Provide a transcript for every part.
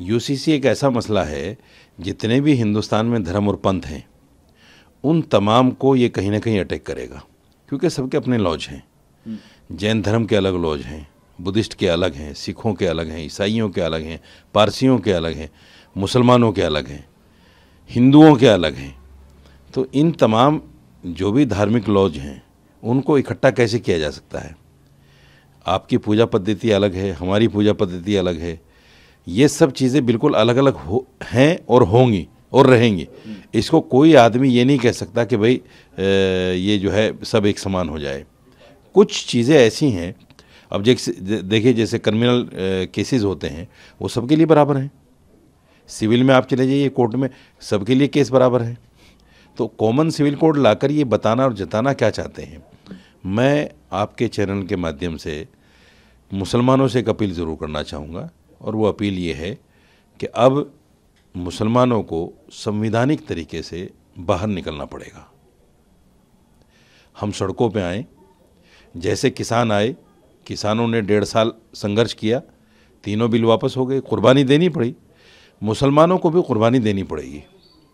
UCC एक ऐसा मसला है, जितने भी हिंदुस्तान में धर्म और पंथ हैं उन तमाम को ये कहीं ना कहीं अटैक करेगा, क्योंकि सबके अपने लॉज हैं। जैन धर्म के अलग लॉज हैं, बुद्धिस्ट के अलग हैं, सिखों के अलग हैं, ईसाइयों के अलग हैं, पारसियों के अलग हैं, मुसलमानों के अलग हैं, हिंदुओं के अलग हैं। तो इन तमाम जो भी धार्मिक लॉज हैं उनको इकट्ठा कैसे किया जा सकता है? आपकी पूजा पद्धति अलग है, हमारी पूजा पद्धति अलग है, ये सब चीज़ें बिल्कुल अलग अलग हैं और होंगी और रहेंगी। इसको कोई आदमी ये नहीं कह सकता कि भाई ये जो है सब एक समान हो जाए। कुछ चीज़ें ऐसी हैं, अब देखिए जैसे क्रिमिनल केसेस होते हैं वो सबके लिए बराबर हैं। सिविल में आप चले जाइए कोर्ट में, सबके लिए केस बराबर है। तो कॉमन सिविल कोड लाकर ये बताना और जताना क्या चाहते हैं? मैं आपके चैनल के माध्यम से मुसलमानों से एक अपील ज़रूर करना चाहूँगा, और वो अपील ये है कि अब मुसलमानों को संवैधानिक तरीके से बाहर निकलना पड़ेगा। हम सड़कों पे आए, जैसे किसान आए, किसानों ने 1.5 साल संघर्ष किया, 3 बिल वापस हो गए, कुर्बानी देनी पड़ी। मुसलमानों को भी कुर्बानी देनी पड़ेगी।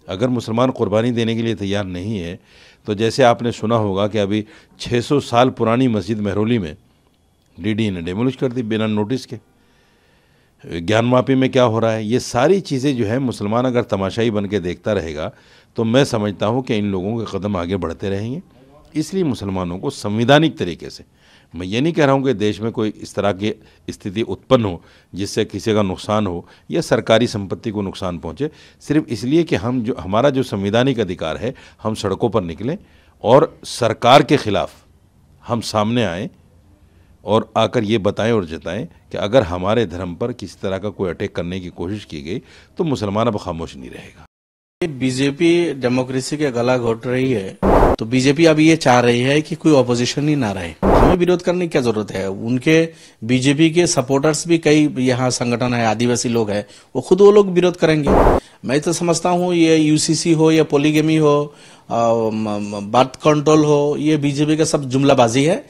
अगर मुसलमान कुर्बानी देने के लिए तैयार नहीं है तो जैसे आपने सुना होगा कि अभी 600 साल पुरानी मस्जिद महरौली में डीडी ने डेमोलिश कर दी बिना नोटिस के। ज्ञानवापी में क्या हो रहा है, ये सारी चीज़ें जो है मुसलमान अगर तमाशाई बन के देखता रहेगा तो मैं समझता हूँ कि इन लोगों के कदम आगे बढ़ते रहेंगे। इसलिए मुसलमानों को संवैधानिक तरीके से, मैं ये नहीं कह रहा हूँ कि देश में कोई इस तरह की स्थिति उत्पन्न हो जिससे किसी का नुकसान हो या सरकारी संपत्ति को नुकसान पहुँचे, सिर्फ इसलिए कि हमारा जो संवैधानिक अधिकार है, हम सड़कों पर निकलें और सरकार के ख़िलाफ़ हम सामने आएँ और आकर ये बताएं और जताएं कि अगर हमारे धर्म पर किसी तरह का कोई अटैक करने की कोशिश की गई तो मुसलमान अब खामोश नहीं रहेगा। बीजेपी डेमोक्रेसी के गला घोट रही है, तो बीजेपी अब ये चाह रही है कि कोई ऑपोजिशन ही ना रहे। हमें विरोध करने की क्या जरूरत है? उनके बीजेपी के सपोर्टर्स भी कई यहाँ संगठन है, आदिवासी लोग हैं, वो लोग विरोध करेंगे। मैं तो समझता हूँ ये यूसीसी हो या पोलीगेमी हो, बर्थ कंट्रोल हो, ये बीजेपी का सब जुमलाबाजी है।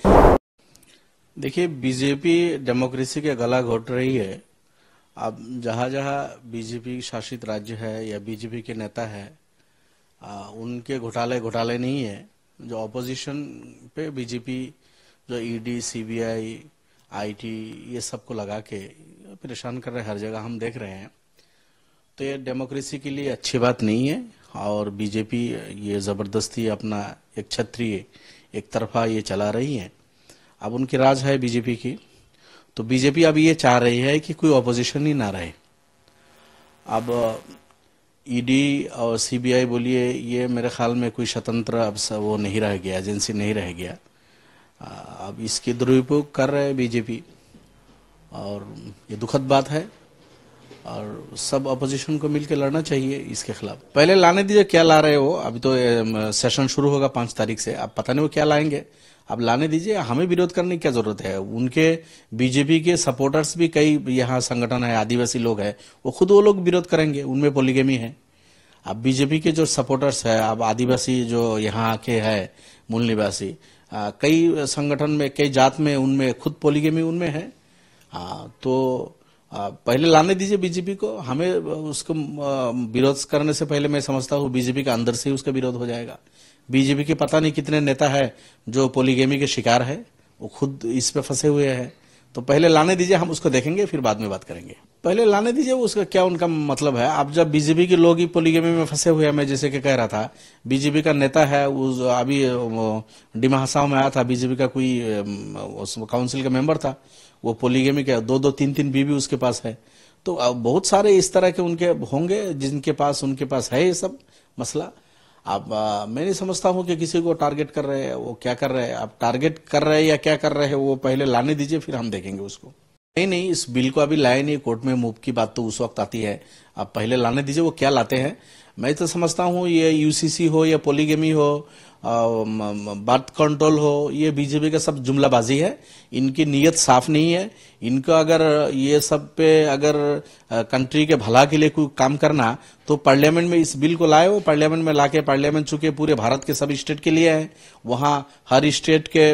देखिए, बीजेपी डेमोक्रेसी के गला घोट रही है। अब जहां जहां बीजेपी शासित राज्य है या बीजेपी के नेता है, उनके घोटाले नहीं है। जो ऑपोजिशन पे बीजेपी जो ईडी, सीबीआई, आईटी ये सबको लगा के परेशान कर रहे हैं, हर जगह हम देख रहे हैं। तो ये डेमोक्रेसी के लिए अच्छी बात नहीं है। और बीजेपी ये जबरदस्ती अपना एक क्षत्रिय एक तरफा ये चला रही है। अब उनकी राज है बीजेपी की, तो बीजेपी अब ये चाह रही है कि कोई ऑपोजिशन ही ना रहे। अब ईडी और सीबीआई बोलिए, ये मेरे ख्याल में कोई स्वतंत्र अब वो नहीं रह गया, एजेंसी नहीं रह गया। अब इसके दुरुपयोग कर रहे हैं बीजेपी, और ये दुखद बात है। और सब अपोजिशन को मिलकर लड़ना चाहिए इसके खिलाफ। पहले लाने दीजिए, क्या ला रहे हो? अभी तो सेशन शुरू होगा 5 तारीख से, अब पता नहीं वो क्या लाएंगे। अब लाने दीजिए, हमें विरोध करने की क्या जरूरत है? उनके बीजेपी के सपोर्टर्स भी कई यहाँ संगठन है, आदिवासी लोग हैं, वो लोग विरोध करेंगे। उनमें पोलीगेमी है। अब बीजेपी के जो सपोर्टर्स है, अब आदिवासी जो यहाँ आके है, मूल निवासी, कई संगठन में, कई जात में, उनमें खुद पोलीगेमी उनमें है। तो पहले लाने दीजिए बीजेपी को। हमें उसको विरोध करने से पहले मैं समझता हूँ बीजेपी का अंदर से ही उसका विरोध हो जाएगा। बीजेपी के पता नहीं कितने नेता है जो पोलीगेमी के शिकार है, वो खुद इस पे फंसे हुए हैं। तो पहले लाने दीजिए, हम उसको देखेंगे, फिर बाद में बात करेंगे। पहले लाने दीजिए, उसका क्या उनका मतलब है? अब जब बीजेपी के लोग ही पोलीगेमी में फंसे हुए हैं, मैं जैसे कि कह रहा था, बीजेपी का नेता है, उस अभी डिमा हसाओ में आया था, बीजेपी का कोई काउंसिल का मेंबर था, वो पोलीगेमी के 2-2, 3-3 बीवी उसके पास है। तो बहुत सारे इस तरह के उनके होंगे जिनके पास, उनके पास है ये सब मसला। अब मैं नहीं समझता हूं कि किसी को टारगेट कर रहे हैं, वो क्या कर रहे हैं। आप टारगेट कर रहे हैं या क्या कर रहे हैं, वो पहले लाने दीजिए, फिर हम देखेंगे उसको। नहीं, इस बिल को अभी लाए नहीं, कोर्ट में मूव की बात तो उस वक्त आती है। आप पहले लाने दीजिए, वो क्या लाते हैं। मैं तो समझता हूँ ये यूसीसी हो या पोलीगेमी हो, बर्थ कंट्रोल हो, ये बीजेपी का सब जुमलाबाजी है। इनकी नीयत साफ नहीं है। इनको अगर ये सब पे अगर कंट्री के भला के लिए कोई काम करना तो पार्लियामेंट में इस बिल को लाए हो, पार्लियामेंट में लाके, पार्लियामेंट चूंकि पूरे भारत के सब स्टेट के लिए है, वहां हर स्टेट के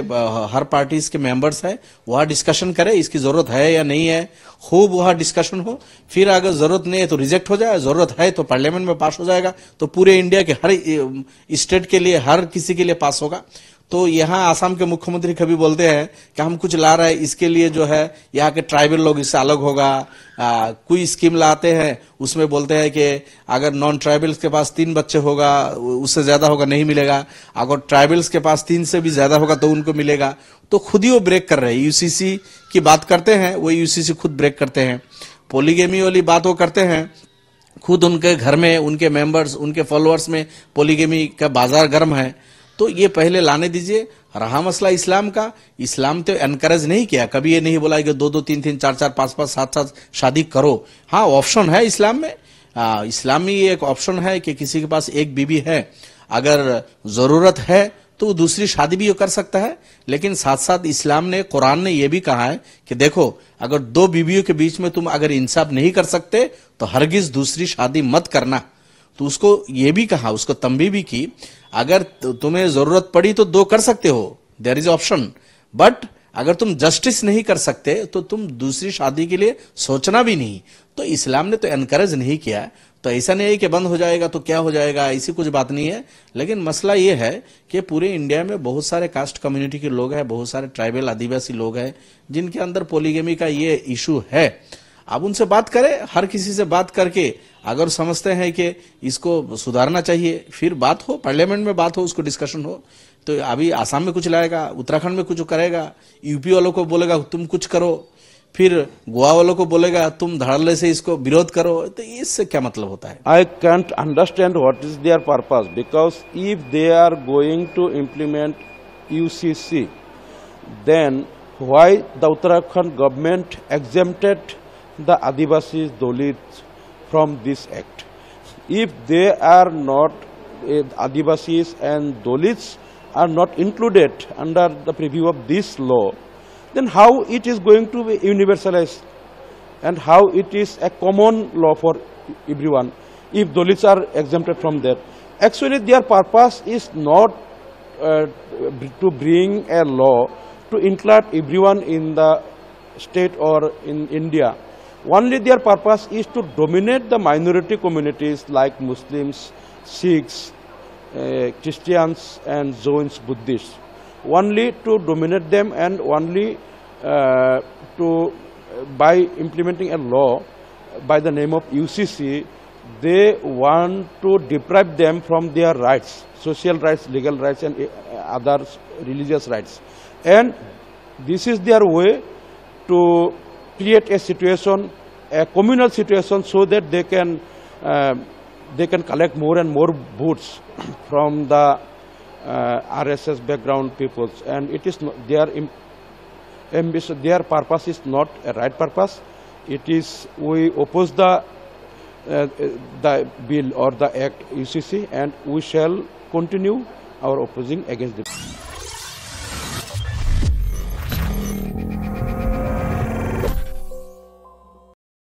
हर पार्टीज के मेंबर्स है, वहां डिस्कशन करे इसकी जरूरत है या नहीं है, खूब वहां डिस्कशन हो। फिर अगर जरूरत नहीं है तो रिजेक्ट हो जाए, जरूरत है तो पार्लियामेंट में पास हो जाएगा, तो पूरे इंडिया के हर स्टेट के लिए, हर किसी के लिए पास होगा। तो यहाँ आसाम के मुख्यमंत्री कभी बोलते हैं कि हम कुछ ला रहे हैं, इसके लिए जो है यहाँ के ट्राइबल लोग इससे अलग होगा। कोई स्कीम लाते हैं उसमें बोलते हैं कि अगर नॉन ट्राइबल्स के पास 3 बच्चे होगा, उससे ज्यादा होगा नहीं मिलेगा, अगर ट्राइबल्स के पास 3 से भी ज्यादा होगा तो उनको मिलेगा। तो खुद ही वो ब्रेक कर रहे हैं। यूसीसी की बात करते हैं, वो यूसीसी खुद ब्रेक करते हैं। पोलीगेमी वाली बात वो करते हैं, खुद उनके घर में, उनके मेंबर्स, उनके फॉलोअर्स में पोलीगेमी का बाजार गर्म है। तो ये पहले लाने दीजिए। रहा मसला इस्लाम का, इस्लाम तो एनकरेज नहीं किया, कभी ये नहीं बोला कि 2-2, 3-3, 4-4, 5-5, 7-7 शादी करो। हाँ, ऑप्शन है इस्लाम में। इस्लाम में ये एक ऑप्शन है कि किसी के पास एक बीवी है, अगर जरूरत है तो वो दूसरी शादी भी कर सकता है। लेकिन साथ साथ इस्लाम ने, कुरान ने यह भी कहा है कि देखो, अगर 2 बीवियों के बीच में तुम अगर इंसाफ नहीं कर सकते तो हरगिज दूसरी शादी मत करना। तो उसको ये भी कहा, उसको तंबीह भी की, अगर तुम्हें जरूरत पड़ी तो 2 कर सकते हो, देयर इज ऑप्शन, बट अगर तुम जस्टिस नहीं कर सकते तो तुम दूसरी शादी के लिए सोचना भी नहीं। तो इस्लाम ने तो एनकरेज नहीं किया। तो ऐसा नहीं है कि बंद हो जाएगा तो क्या हो जाएगा, ऐसी कुछ बात नहीं है। लेकिन मसला ये है कि पूरे इंडिया में बहुत सारे कास्ट कम्युनिटी के लोग हैं, बहुत सारे ट्राइबल आदिवासी लोग हैं जिनके अंदर पोलीगेमी का ये इशू है। अब उनसे बात करें, हर किसी से बात करके अगर समझते हैं कि इसको सुधारना चाहिए, फिर बात हो, पार्लियामेंट में बात हो, उसको डिस्कशन हो। तो अभी आसाम में कुछ लाएगा, उत्तराखंड में कुछ करेगा, यूपी वालों को बोलेगा तुम कुछ करो, फिर गोवा वालों को बोलेगा तुम धड़ल्ले से इसको विरोध करो। तो इससे क्या मतलब होता है? I can't understand what is their purpose, because if they are going to implement UCC, then why the Uttarakhand government exempted the Adivasis, Dalits from this act? If they are not, Adivasis and Dalits are not included under the preview of this law, then how it is going to be universalized and how it is a common law for everyone if Dalits are exempted from that? Actually, their purpose is not to bring a law to include everyone in the state or in India. Only their purpose is to dominate the minority communities like Muslims, Sikhs, Christians and Jains, Buddhists. Only to dominate them, and only by implementing a law by the name of UCC, they want to deprive them from their rights, social rights, legal rights and other religious rights. And this is their way to create a situation, a communal situation, so that they can collect more and more votes from the RSS background peoples, and it is not their ambition. Their purpose is not a right purpose. It is, we oppose the bill or the act UCC, and we shall continue our opposing against it.